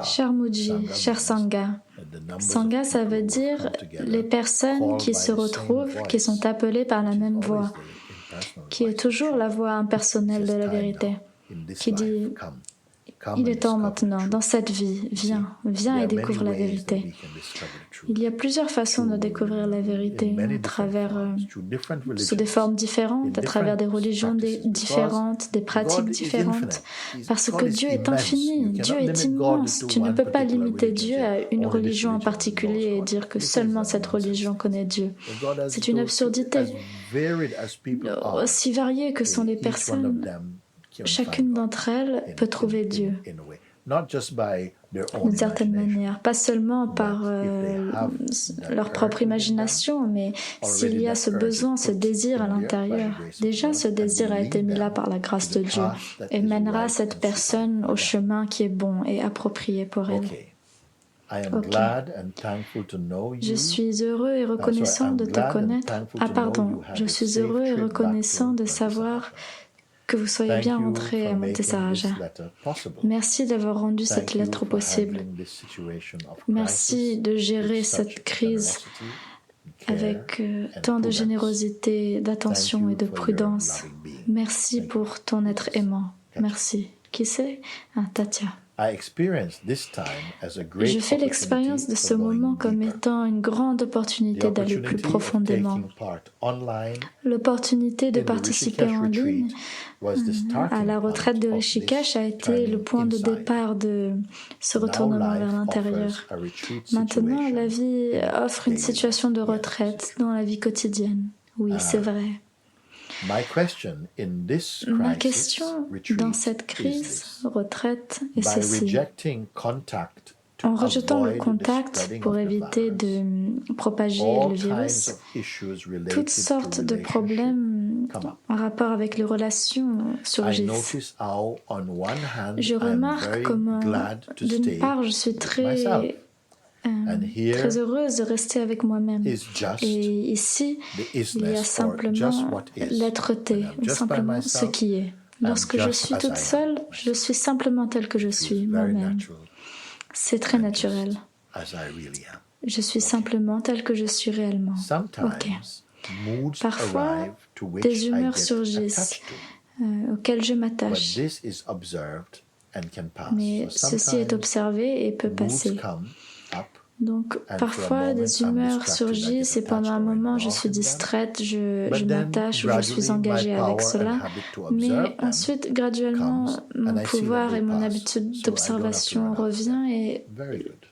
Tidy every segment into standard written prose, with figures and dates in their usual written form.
Cher Muji, cher Sangha. Sangha, ça veut dire les personnes qui se retrouvent, qui sont appelées par la même voix, qui est toujours la voix impersonnelle de la vérité, qui dit « Il est temps maintenant, dans cette vie, viens et découvre la vérité ». Il y a plusieurs façons de découvrir la vérité à travers, sous des formes différentes, à travers des religions différentes, des pratiques différentes, parce que Dieu est infini, Dieu est immense. Tu ne peux pas limiter Dieu à une religion en particulier et dire que seulement cette religion connaît Dieu. C'est une absurdité. Aussi variées que sont les personnes, chacune d'entre elles peut trouver Dieu d'une certaine manière, pas seulement par leur propre imagination, mais s'il y a ce besoin, ce désir à l'intérieur, déjà ce désir a été mis là par la grâce de Dieu et mènera cette personne au chemin qui est bon et approprié pour elle. Ok. Je suis heureux et reconnaissant de te connaître. Je suis heureux et reconnaissant de savoir que vous soyez bien rentré à Monte Sahara. Merci d'avoir rendu cette lettre possible. Merci de gérer cette crise avec tant de générosité, d'attention et de prudence. Merci pour ton être aimant. Merci. Qui c'est? Tatia. Je fais l'expérience de ce moment comme étant une grande opportunité d'aller plus profondément. L'opportunité de participer en ligne à la retraite de Rishikesh a été le point de départ de ce retournement vers l'intérieur. Maintenant, la vie offre une situation de retraite dans la vie quotidienne. Oui, c'est vrai. Ma question dans cette crise, retraite, est ceci. En rejetant le contact pour éviter de propager le virus, toutes sortes de problèmes en rapport avec les relations surgissent. Je remarque comment, d'une part, je suis très heureuse de rester avec moi-même. Et ici, il y a simplement l'être-té, simplement ce qui est. Lorsque je suis toute seule, je suis simplement telle que je suis, moi-même. C'est très naturel. Je suis simplement telle que je suis réellement. Ok. Parfois, des humeurs surgissent auxquelles je m'attache. Mais ceci est observé et peut passer. Donc, parfois, des humeurs surgissent et pendant un moment, je suis distraite, je m'attache ou je suis engagée avec cela. Mais ensuite, graduellement, mon pouvoir et mon habitude d'observation revient et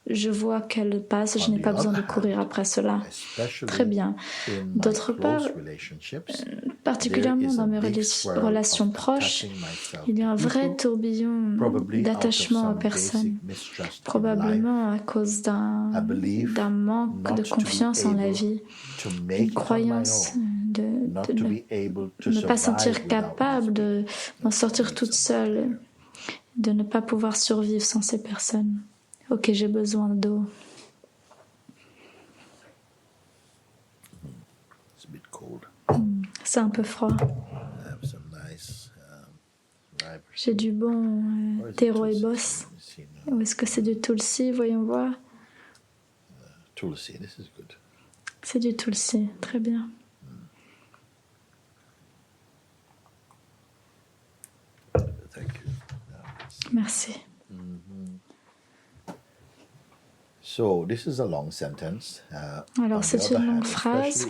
je vois qu'elle passe, je n'ai pas besoin de courir après cela. Très bien. D'autre part, particulièrement dans mes relations proches, il y a un vrai tourbillon d'attachement aux personnes, probablement à cause d'un manque de confiance en la vie, une croyance de ne pas sentir capable de m'en sortir toute seule, de ne pas pouvoir survivre sans ces personnes. Ok, j'ai besoin d'eau. C'est un peu froid. J'ai du bon thé rooibos. Ou est-ce que c'est du tulsi? Voyons voir. C'est du tulsi, très bien. Merci. Alors, c'est une longue phrase.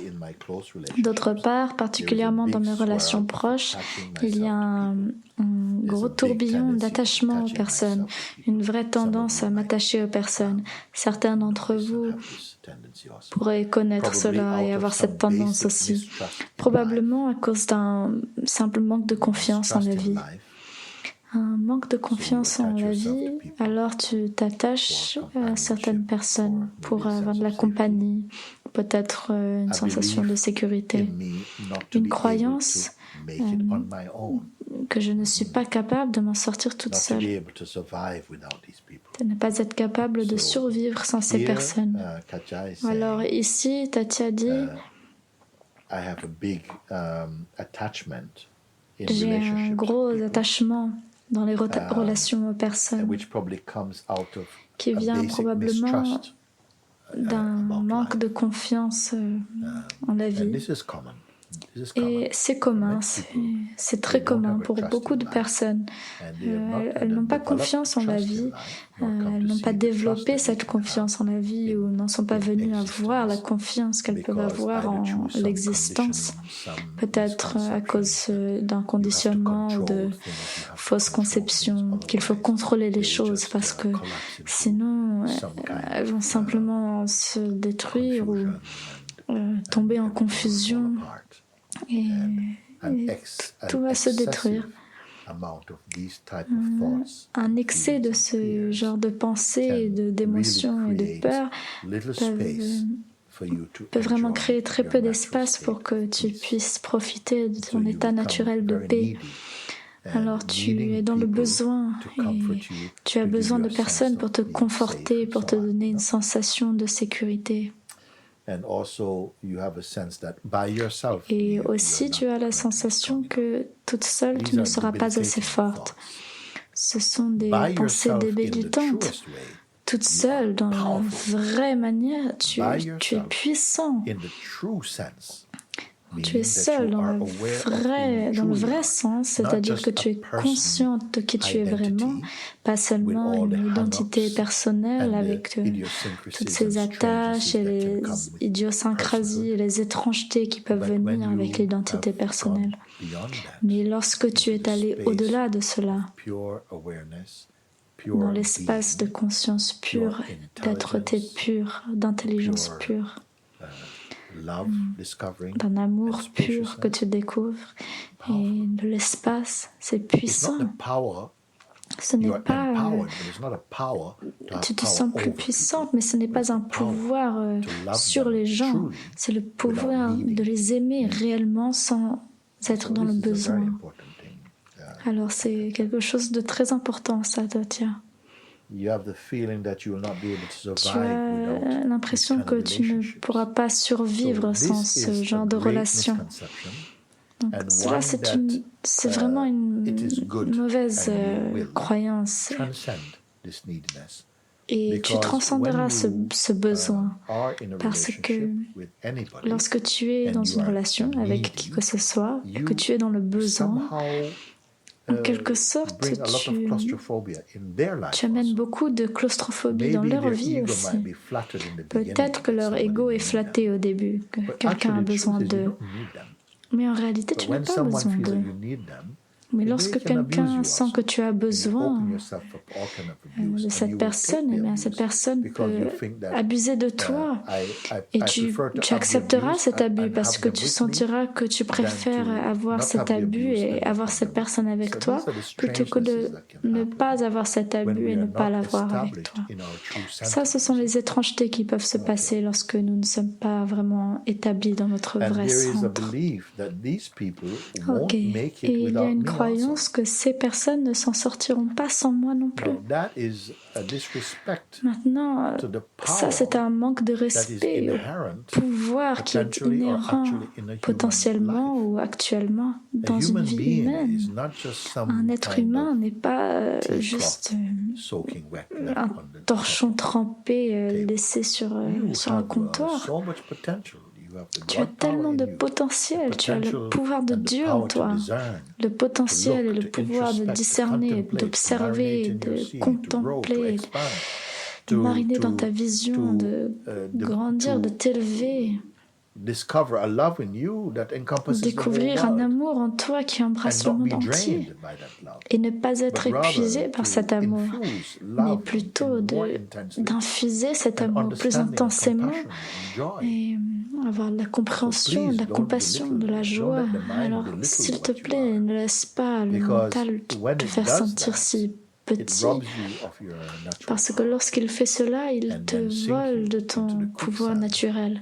D'autre part, particulièrement dans mes relations proches, il y a un gros tourbillon d'attachement aux personnes, une vraie tendance à m'attacher aux personnes. Certains d'entre vous pourraient connaître cela et avoir cette tendance aussi, probablement à cause d'un simple manque de confiance en la vie. Un manque de confiance en la vie, alors tu t'attaches à certaines personnes pour avoir de la compagnie, peut-être une sensation de sécurité, une croyance que je ne suis pas capable de m'en sortir toute seule, de ne pas être capable de survivre sans ces personnes. Alors ici, Tatia dit, j'ai un gros attachement dans les relations aux personnes, qui vient probablement d'un manque de confiance en la vie. Et c'est commun, c'est très commun pour beaucoup de personnes. Elles n'ont pas confiance en la vie, elles n'ont pas développé cette confiance en la vie ou n'en sont pas venues à voir la confiance qu'elles peuvent avoir en l'existence, peut-être à cause d'un conditionnement ou de fausses conceptions, qu'il faut contrôler les choses parce que sinon elles vont simplement se détruire ou tomber en confusion. Et tout va se détruire. Un excès de ce genre de pensées, d'émotions et de peurs peut vraiment créer très peu d'espace pour que tu puisses profiter de ton état naturel de paix. Alors tu es dans le besoin et tu as besoin de personnes pour te conforter, pour te donner une sensation de sécurité. Et aussi, tu as la sensation que toute seule, tu ne seras pas assez forte. Ce sont des pensées débilitantes. Toute seule, dans la vraie manière, tu es puissant. Tu es seul dans le vrai sens, c'est-à-dire que tu es consciente de qui tu es vraiment, pas seulement une identité personnelle avec toutes ces attaches et les idiosyncrasies et les étrangetés qui peuvent venir avec l'identité personnelle. Mais lorsque tu es allé au-delà de cela, dans l'espace de conscience pure, d'être-té pure, d'intelligence pure, d'un amour pur que tu découvres et de l'espace, c'est puissant. Ce n'est pas... tu te sens plus puissante, mais ce n'est pas un pouvoir sur les gens. C'est le pouvoir de les aimer réellement sans être dans le besoin. Alors c'est quelque chose de très important, ça, Tatya. Tu as l'impression que tu ne pourras pas survivre sans ce genre de relation. Donc cela, c'est vraiment une mauvaise croyance. Et tu transcenderas ce besoin parce que lorsque tu es dans une relation avec qui que ce soit et que tu es dans le besoin, en quelque sorte, tu amènes beaucoup de claustrophobie dans leur vie aussi. Peut-être que leur ego est flatté au début, que quelqu'un a besoin d'eux. Mais en réalité, tu n'as pas besoin d'eux. Mais lorsque quelqu'un sent que tu as besoin de cette personne, eh bien, cette personne peut abuser de toi. Et tu accepteras cet abus parce que tu sentiras que tu préfères avoir cet abus et avoir cette personne avec toi plutôt que de ne pas avoir cet abus et ne pas l'avoir avec toi. Ça, ce sont les étrangetés qui peuvent se passer lorsque nous ne sommes pas vraiment établis dans notre vrai centre. Ok. Et il y a une croyance que ces personnes ne s'en sortiront pas sans moi non plus. Maintenant, ça c'est un manque de respect au pouvoir qui est inhérent potentiellement ou actuellement dans une vie humaine. Un être humain n'est pas juste un torchon trempé laissé sur un comptoir. Tu as tellement de potentiel, tu as le pouvoir de Dieu en toi, le potentiel et le pouvoir de discerner, d'observer, de contempler, de mariner dans ta vision, de grandir, de t'élever. Découvrir un amour en toi qui embrasse le monde entier et ne pas être épuisé par cet amour, mais plutôt d'infuser cet amour plus intensément et avoir de la compréhension, de la compassion, de la joie. Alors, s'il te plaît, ne laisse pas le mental te faire sentir si petit, parce que lorsqu'il fait cela, il te vole de ton pouvoir naturel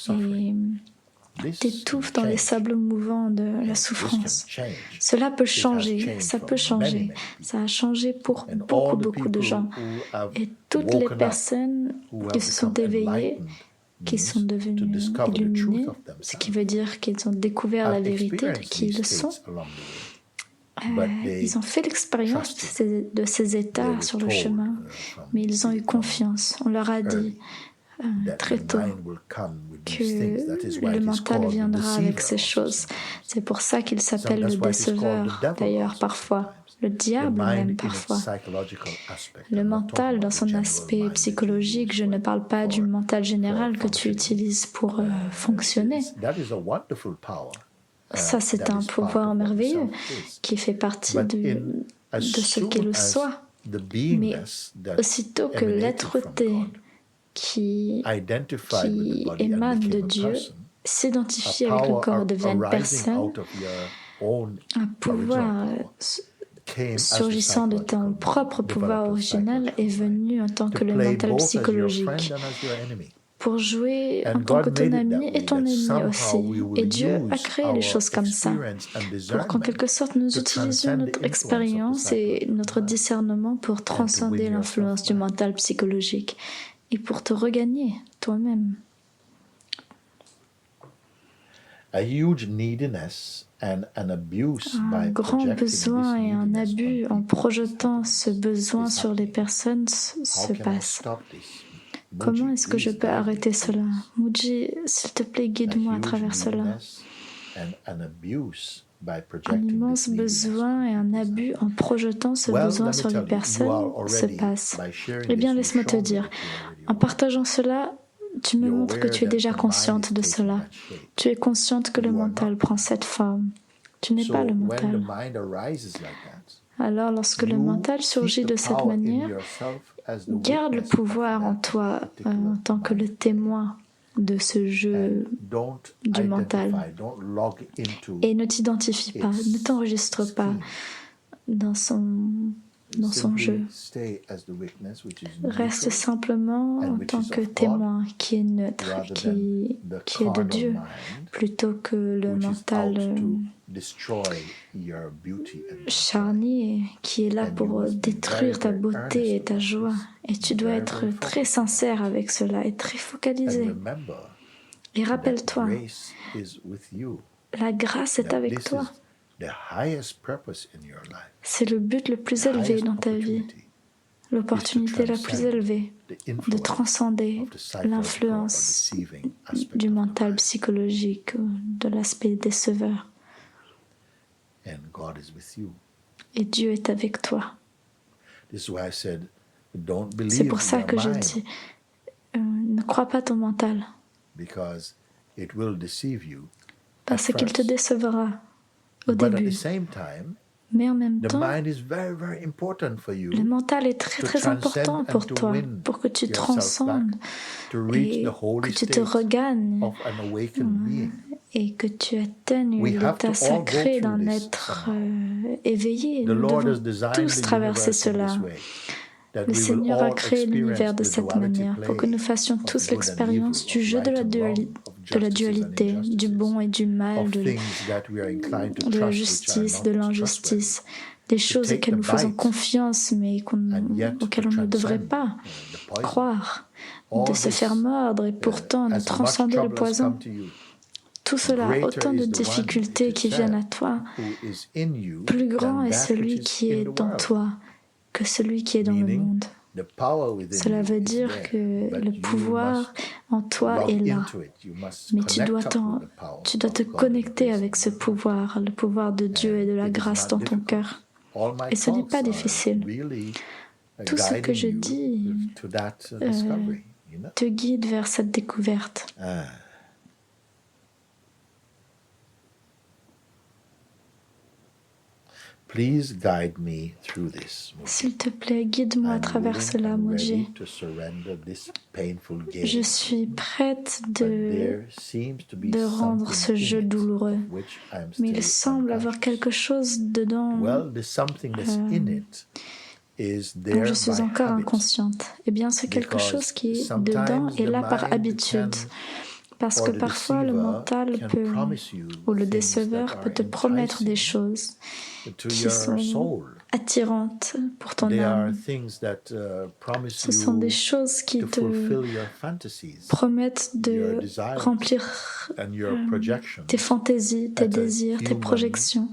et t'étouffe dans les sables mouvants de la souffrance. Cela peut changer, ça peut changer. Ça a changé pour beaucoup de gens. Et toutes les personnes qui se sont éveillées, qui sont devenues illuminées, ce qui veut dire qu'ils ont découvert la vérité de qui ils sont, ils ont fait l'expérience de ces états sur le chemin, mais ils ont eu confiance. On leur a dit très tôt que le mental viendra avec ces choses. C'est pour ça qu'il s'appelle le déceveur, d'ailleurs, parfois. Le diable même, parfois. Le mental, dans son aspect psychologique, je ne parle pas du mental général que tu utilises pour fonctionner. Ça, c'est un pouvoir merveilleux qui fait partie de ce qu'est le soi. Mais aussitôt que l'être-té qui émane de Dieu s'identifie avec le corps, devient une personne, un pouvoir surgissant de ton propre pouvoir original est venu en tant que le mental psychologique pour jouer en tant que ton ami et ton ennemi aussi. Et Dieu a créé les choses comme ça, pour qu'en quelque sorte nous utilisions notre expérience et notre discernement pour transcender l'influence du mental psychologique et pour te regagner toi-même. Un grand besoin et un abus en projetant ce besoin sur les personnes se passe. Comment est-ce que je peux arrêter cela? Mooji, s'il te plaît, guide-moi à travers cela. Un immense besoin et un abus en projetant ce besoin sur les personnes se passe. Eh bien, laisse-moi te dire, en partageant cela, tu me montres que tu es déjà consciente de cela. Tu es consciente que le mental prend cette forme. Tu n'es pas le mental. Alors, lorsque le mental surgit de cette manière, garde le pouvoir en toi en tant que le témoin de ce jeu du mental. Et ne t'identifie pas, ne t'enregistre pas dans son jeu. Reste simplement en tant que témoin qui est neutre, qui est de Dieu, plutôt que le mental charnier qui est là pour détruire ta beauté et ta joie. Et tu dois être très sincère avec cela et très focalisé. Et rappelle-toi, la grâce est avec toi. C'est le but le plus élevé dans ta vie, l'opportunité la plus élevée de transcender l'influence du mental psychologique, de l'aspect déceveur. Et Dieu est avec toi. C'est pour ça que je dis, ne crois pas ton mental, parce qu'il te décevra au début. Mais en même temps, le mental est très très important pour toi, pour que tu transcendes et que tu te regagnes et que tu atteignes l'état sacré d'un être éveillé. Nous devons tous traverser cela. Le Seigneur a créé l'univers de cette manière pour que nous fassions tous l'expérience du jeu de la dualité, du bon et du mal, de la justice, de l'injustice, des choses auxquelles nous faisons confiance mais auxquelles on ne devrait pas croire, de se faire mordre et pourtant de transcender le poison. Tout cela, autant de difficultés qui viennent à toi. Plus grand est celui qui est dans toi que celui qui est dans le monde. Cela veut dire que le pouvoir en toi est là, mais tu dois te connecter avec ce pouvoir, le pouvoir de Dieu et de la grâce dans ton cœur. Et ce n'est pas difficile. Tout ce que je dis te guide vers cette découverte. S'il te plaît, guide-moi à travers cela, Mooji. Je suis prête de rendre ce jeu douloureux, mais il semble avoir quelque chose dedans dont je suis encore inconsciente. Eh bien, c'est quelque chose qui est dedans et là par habitude. Parce que parfois le mental ou le déceveur peut te promettre des choses qui sont attirantes pour ton âme. Ce sont des choses qui te promettent de remplir tes fantaisies, tes désirs, tes projections.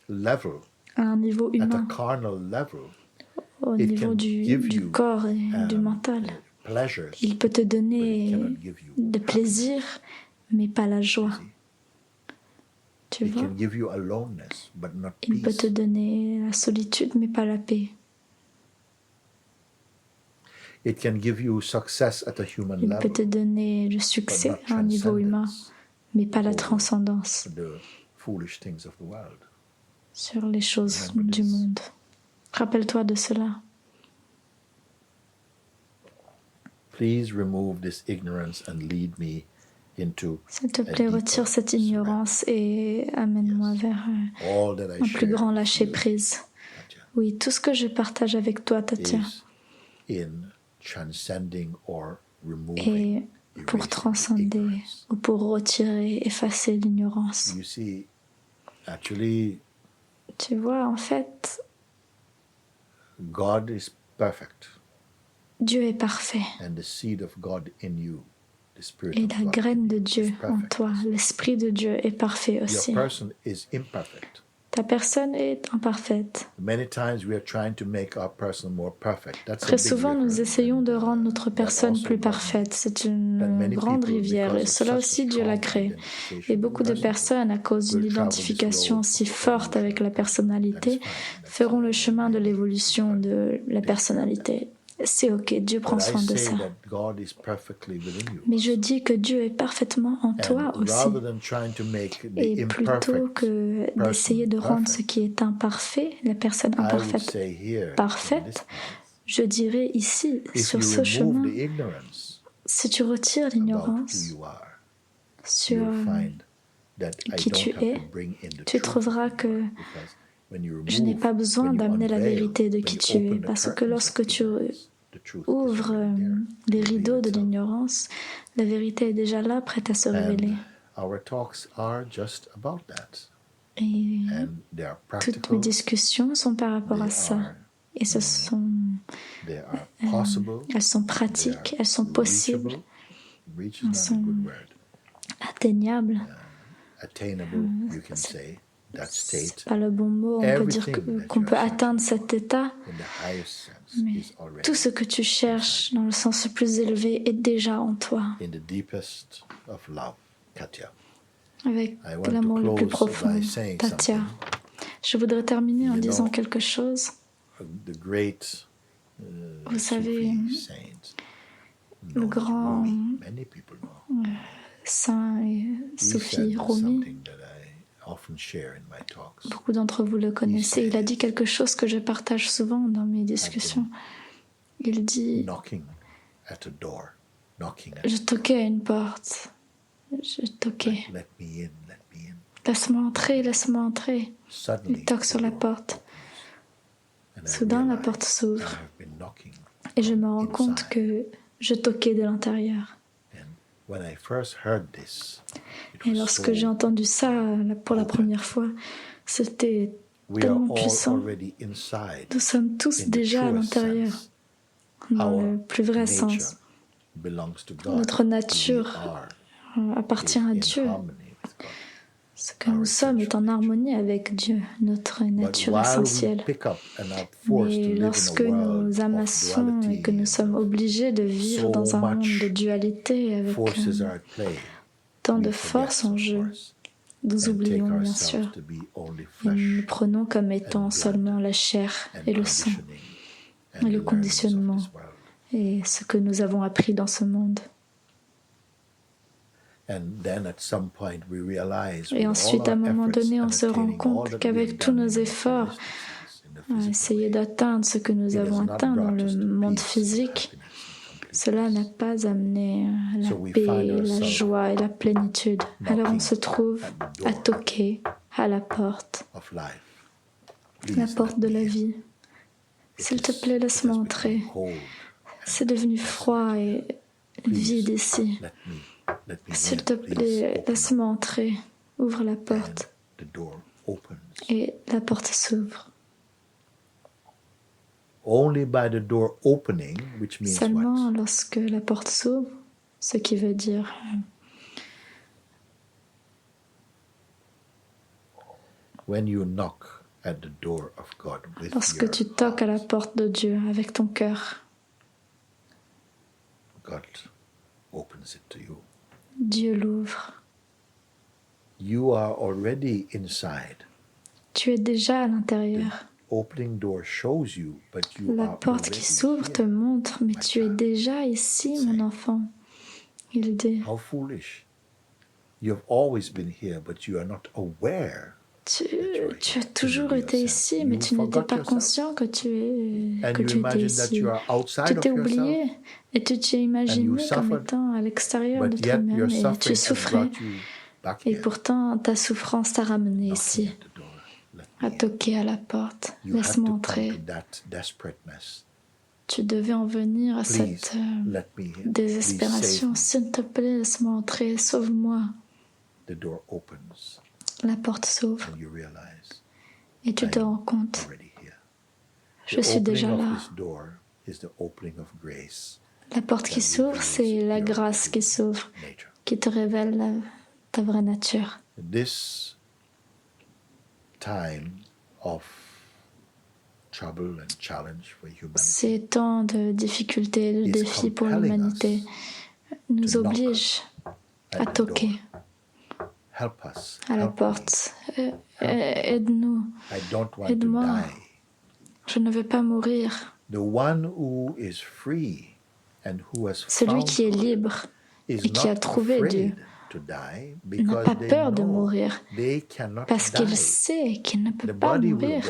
à un niveau humain, au niveau du corps et du mental. Il peut te donner des plaisirs, mais pas la joie. Tu vois? Il peut te donner la solitude, mais pas la paix. Il peut te donner le succès à un niveau humain, mais pas la transcendance sur les choses du monde. Rappelle-toi de cela. S'il te plaît, retire cette ignorance et amène-moi vers un plus grand lâcher-prise. Oui, tout ce que je partage avec toi, Tatya, est pour transcender ou pour retirer, effacer l'ignorance. Tu vois, en fait, Dieu est parfait. Et la graine de Dieu en toi, l'Esprit de Dieu est parfait aussi. Ta personne est imparfaite. Très souvent, nous essayons de rendre notre personne plus parfaite. C'est une grande rivière et cela aussi, Dieu l'a créé. Et beaucoup de personnes, à cause d'une identification si forte avec la personnalité, feront le chemin de l'évolution de la personnalité. C'est ok, Dieu prend soin de ça. Mais je dis que Dieu est parfaitement en toi aussi. Et plutôt que d'essayer de rendre ce qui est imparfait, la personne imparfaite, parfaite, je dirais ici, sur ce chemin, si tu retires l'ignorance sur qui tu es, tu trouveras que je n'ai pas besoin d'amener la vérité de qui tu es, parce que lorsque tu ouvres les rideaux de l'ignorance, la vérité est déjà là, prête à se révéler. Et toutes mes discussions sont par rapport à ça. Et elles sont pratiques, elles sont possibles, elles sont atteignables. C'est pas le bon mot, on peut dire qu'on peut atteindre cet état, mais tout ce que tu cherches dans le sens le plus élevé est déjà en toi, avec l'amour le plus profond, Tatya. Je voudrais terminer en disant quelque chose. Vous savez, le grand saint et Soufi Rumi, beaucoup d'entre vous le connaissez, il a dit quelque chose que je partage souvent dans mes discussions. Il dit, je toquais à une porte, je toquais. Laisse-moi entrer, laisse-moi entrer. Il toque sur la porte. Soudain, la porte s'ouvre et je me rends compte que je toquais de l'intérieur. Et lorsque j'ai entendu ça pour la première fois, c'était tellement puissant. Nous sommes tous déjà à l'intérieur, dans le plus vrai sens. Notre nature appartient à Dieu. Ce que nous sommes est en harmonie avec Dieu, notre nature essentielle. Mais lorsque nous amassons et que nous sommes obligés de vivre dans un monde de dualité avec tant de force en jeu, nous oublions bien sûr. Et nous nous prenons comme étant seulement la chair et le sang, et le conditionnement, et ce que nous avons appris dans ce monde. Et ensuite, à un moment donné, on se rend compte qu'avec tous nos efforts, à essayer d'atteindre ce que nous avons atteint dans le monde physique, cela n'a pas amené la paix, la joie et la plénitude. Alors on se trouve à toquer à la porte de la vie. S'il te plaît, laisse-moi entrer. C'est devenu froid et vide ici. S'il te plaît, laisse-moi entrer. Ouvre la porte. Et la porte s'ouvre. Seulement lorsque la porte s'ouvre, ce qui veut dire Lorsque tu toques à la porte de Dieu avec ton cœur, Dieu l'ouvre. Tu es déjà à l'intérieur. La porte qui s'ouvre te montre, mais tu es déjà ici, mon enfant. Il dit. Tu as toujours été ici, mais tu n'étais pas conscient que tu étais ici. Tu t'es oublié et tu t'es imaginé comme étant à l'extérieur de toi-même et tu souffrais. Et pourtant, ta souffrance t'a ramené ici, à toquer à la porte. Laisse-moi entrer. Tu devais en venir à cette désespération. S'il te plaît, laisse-moi entrer, sauve-moi. La porte s'ouvre et tu te rends compte, je suis déjà là. La porte qui s'ouvre, c'est la grâce qui s'ouvre, qui te révèle ta vraie nature. Ces temps de difficultés et de défis pour l'humanité nous obligent à toquer à la porte. Aide-nous, aide-moi. Je ne veux pas mourir. Celui qui est libre et qui a trouvé Dieu n'a pas peur de mourir parce qu'il sait qu'il ne peut pas mourir.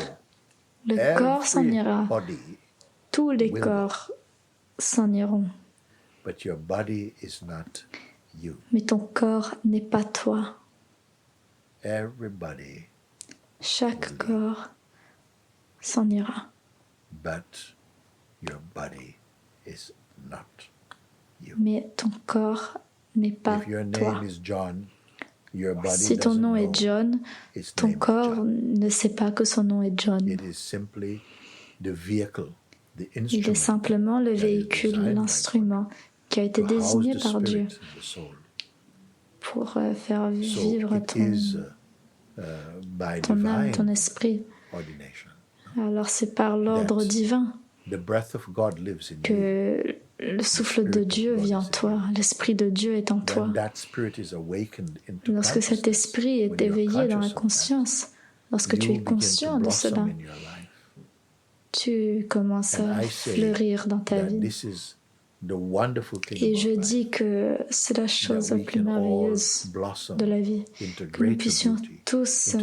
Le corps s'en ira. Tous les corps s'en iront. Mais ton corps n'est pas toi. Chaque corps s'en ira. Mais ton corps n'est pas toi. Si ton nom est John, ton corps ne sait pas que son nom est John. Il est simplement le véhicule, l'instrument qui a été désigné par Dieu pour faire vivre ton âme, ton esprit. Alors c'est par l'ordre divin que le souffle de Dieu vit en toi, l'esprit de Dieu est en toi. Lorsque cet esprit est éveillé dans la conscience, lorsque tu es conscient de cela, tu commences à fleurir dans ta vie. Et je dis que c'est la chose la plus merveilleuse de la vie, que nous puissions tous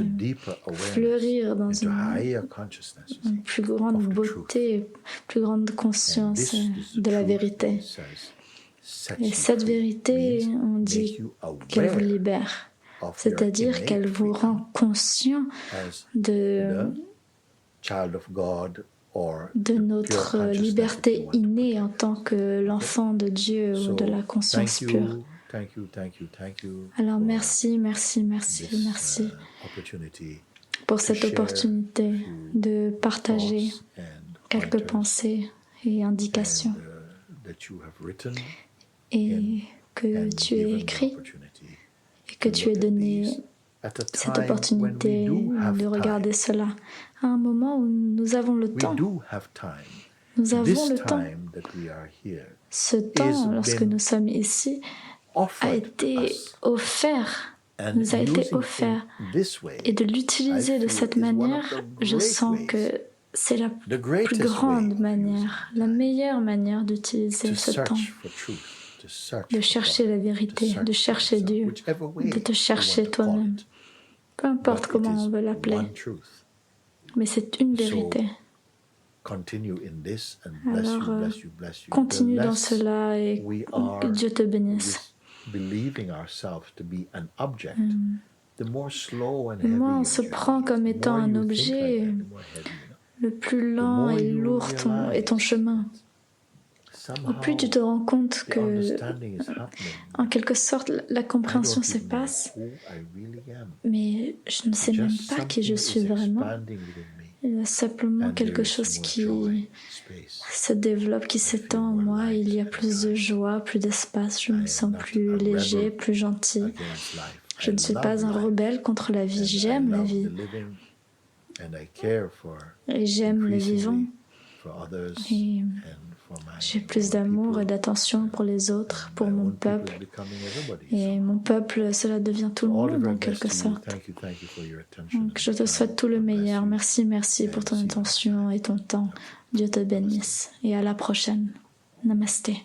fleurir dans une plus grande beauté, plus grande conscience de la vérité. Et cette vérité, on dit qu'elle vous libère, c'est-à-dire qu'elle vous rend conscient de notre liberté innée en tant que l'enfant de Dieu ou de la conscience pure. Alors merci pour cette opportunité de partager quelques pensées et indications et que tu aies écrit et que tu aies donné cette opportunité de regarder cela à un moment où nous avons le temps. Nous avons le temps. Ce temps, lorsque nous sommes ici, a été offert, nous a été offert. Et de l'utiliser de cette manière, je sens que c'est la plus grande manière, la meilleure manière d'utiliser ce temps. De chercher la vérité, de chercher Dieu, de te chercher toi-même. Peu importe comment on veut l'appeler, mais c'est une vérité. Alors, continue dans cela et que Dieu te bénisse. Moins on se prend comme étant un objet, le plus lent et lourd est ton chemin. Au plus tu te rends compte que, en quelque sorte, la compréhension se passe, mais je ne sais même pas qui je suis vraiment. Il y a simplement quelque chose qui se développe, qui s'étend en moi. Il y a plus de joie, plus d'espace. Je me sens plus léger, plus gentil. Je ne suis pas un rebelle contre la vie. J'aime la vie. Et j'aime les vivants. Et j'ai plus d'amour et d'attention pour les autres, pour mon peuple. Et mon peuple, cela devient tout le monde en quelque sorte. Donc je te souhaite tout le meilleur. Merci, merci pour ton attention et ton temps. Dieu te bénisse. Et à la prochaine. Namasté.